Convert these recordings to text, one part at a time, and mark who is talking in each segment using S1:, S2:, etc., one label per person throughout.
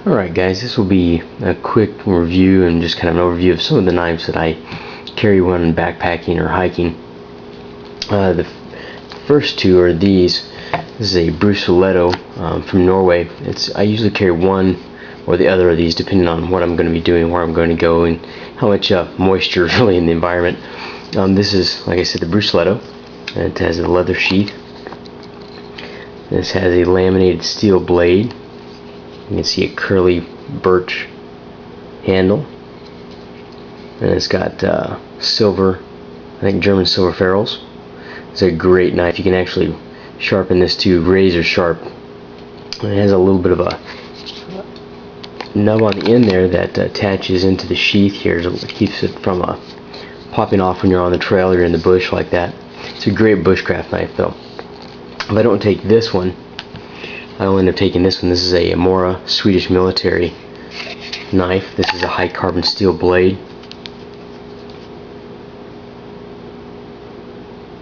S1: Alright guys, this will be a quick review and just kind of an overview of some of the knives that I carry when backpacking or hiking. The first two are these. This is a Bruseletto from Norway. I usually carry one or the other of these depending on what I'm going to be doing, where I'm going to go, and how much moisture is really in the environment. This is, like I said, the Bruseletto. It has a leather sheath. This has a laminated steel blade. You can see a curly birch handle, and it's got silver, I think German silver ferrules. It's a great knife. You can actually sharpen this to razor sharp. And it has a little bit of a nub on the end there that attaches into the sheath here, so it keeps it from popping off when you're on the trail or in the bush like that. It's a great bushcraft knife though. If I don't take this one, I'll end up taking this one. This is a Mora Swedish military knife. This is a high carbon steel blade.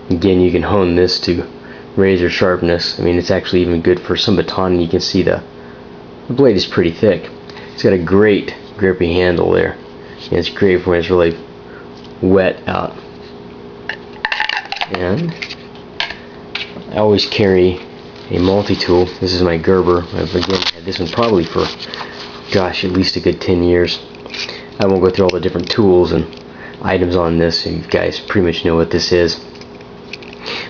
S1: Again, you can hone this to razor sharpness. I mean, it's actually even good for some baton. You can see the blade is pretty thick. It's got a great grippy handle there. And it's great for when it's really wet out. And I always carry a multi-tool. This is my Gerber. I've again had this one probably for, gosh, at least a good 10 years. I won't go through all the different tools and items on this. You guys pretty much know what this is.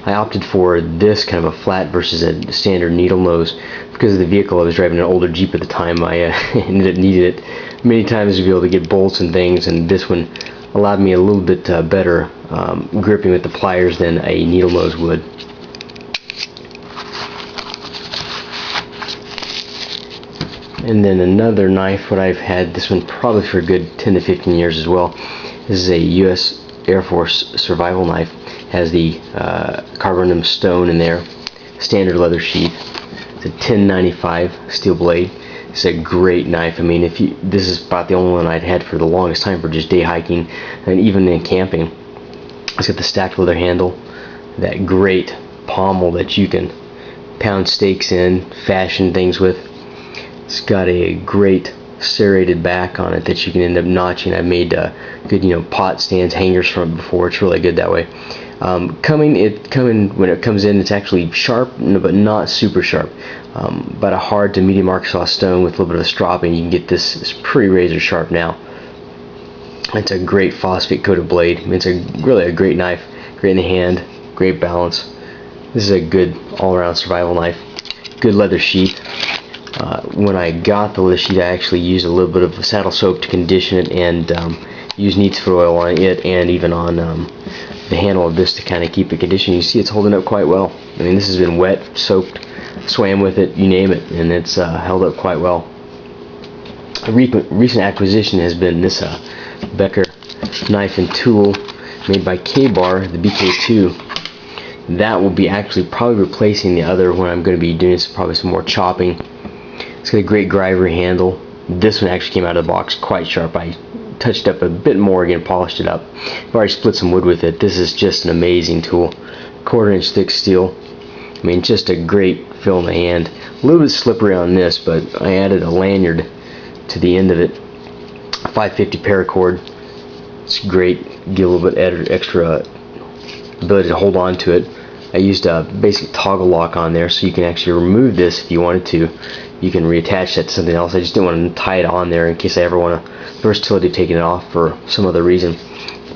S1: I opted for this kind of a flat versus a standard needle nose because of the vehicle. I was driving an older Jeep at the time. I ended up needing it many times to be able to get bolts and things, and this one allowed me a little bit better gripping with the pliers than a needle nose would. And then another knife, what I've had, this one probably for a good 10 to 15 years as well. This is a U.S. Air Force survival knife. Has the carbonum stone in there, standard leather sheath. It's a 1095 steel blade. It's a great knife. I mean, this is about the only one I'd had for the longest time for just day hiking and even in camping. It's got the stacked leather handle, that great pommel that you can pound steaks in, fashion things with. It's got a great serrated back on it that you can end up notching. I've made good, pot stands, hangers from it before. It's really good that way. When it comes in, it's actually sharp, but not super sharp. About a hard to medium Arkansas stone with a little bit of a stropping. You can get this. It's pretty razor sharp now. It's a great phosphate coated blade. I mean, it's really a great knife. Great in the hand. Great balance. This is a good all-around survival knife. Good leather sheath. When I got the leather sheath, I actually used a little bit of saddle soap to condition it and used neat's foot oil on it and even on the handle of this to kind of keep it conditioned. You see it's holding up quite well. I mean, this has been wet, soaked, swam with it, you name it, and it's held up quite well. A recent acquisition has been this Becker knife and tool made by Ka-Bar, the BK2. That will be actually probably replacing the other when I'm going to be doing probably some more chopping. It's got a great Greiver handle. This one actually came out of the box quite sharp. I touched up a bit more again, polished it up. I've already split some wood with it. This is just an amazing tool. 1/4 inch thick steel. I mean, just a great feel in the hand. A little bit slippery on this, but I added a lanyard to the end of it. 550 paracord. It's great. Give a little bit extra ability to hold on to it. I used a basic toggle lock on there, so you can actually remove this if you wanted to. You can reattach that to something else. I just didn't want to tie it on there in case I ever want to versatility of taking it off for some other reason.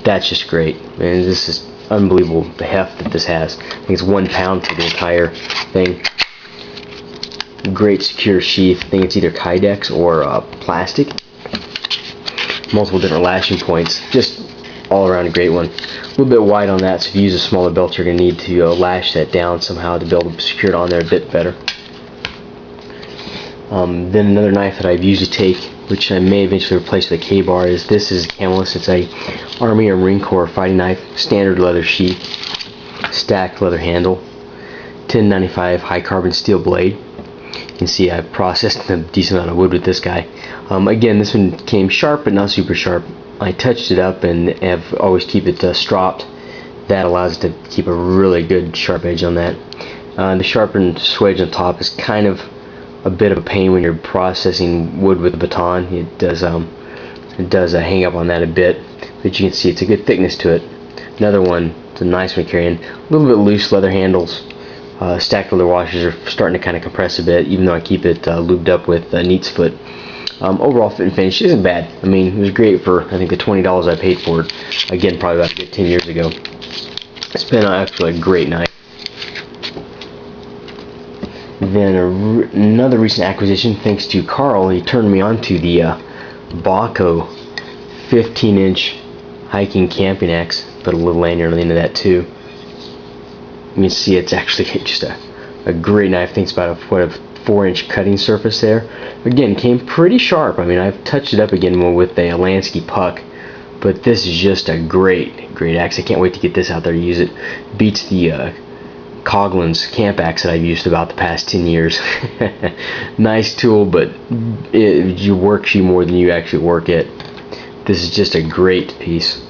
S1: That's just great. And this is unbelievable, the heft that this has. I think it's 1 pound for the entire thing. Great secure sheath. I think it's either Kydex or plastic. Multiple different lashing points. Just all around a great one. A little bit wide on that, so if you use a smaller belt, you're going to need to lash that down somehow to be able to secure it on there a bit better. Then another knife that I usually take, which I may eventually replace with a Ka-Bar, is this is Camelus. It's a Army or Marine Corps fighting knife, standard leather sheath, stacked leather handle, 1095 high carbon steel blade. You can see I've processed a decent amount of wood with this guy. Again, this one came sharp but not super sharp. I touched it up and have always keep it stropped. That allows it to keep a really good sharp edge on that. The sharpened swedge on top is kind of a bit of a pain when you're processing wood with a baton. It does hang up on that a bit, but you can see it's a good thickness to it. Another one, it's a nice one carrying. A little bit loose leather handles. Stacked leather washers are starting to kind of compress a bit, even though I keep it lubed up with Neat's Foot. Overall fit and finish isn't bad. I mean, it was great for, I think, the $20 I paid for it. Again, probably about 10 years ago. It's been actually a great knife. Then another recent acquisition, thanks to Carl. He turned me on to the Bahco 15-inch hiking camping axe. Put a little lanyard on the end of that too. You can see it's actually just a great knife. I think it's about a 4-inch cutting surface there. Again, came pretty sharp. I mean, I've touched it up again with a Lansky puck, but this is just a great axe. I can't wait to get this out there to use it. Beats the Coughlin's camp axe that I've used about the past 10 years. Nice tool, but you works you more than you actually work it. This is just a great piece.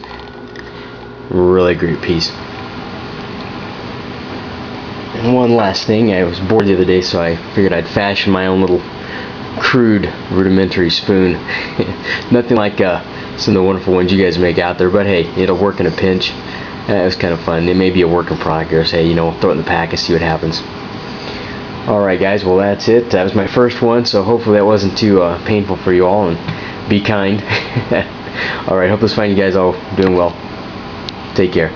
S1: Really great piece. And one last thing, I was bored the other day, so I figured I'd fashion my own little crude, rudimentary spoon. Nothing like some of the wonderful ones you guys make out there, but hey, it'll work in a pinch. It was kind of fun. It may be a work in progress. Hey, you know, throw it in the pack and see what happens. Alright guys, well that's it. That was my first one, so hopefully that wasn't too painful for you all, and be kind. Alright, hope this finds you guys all doing well. Take care.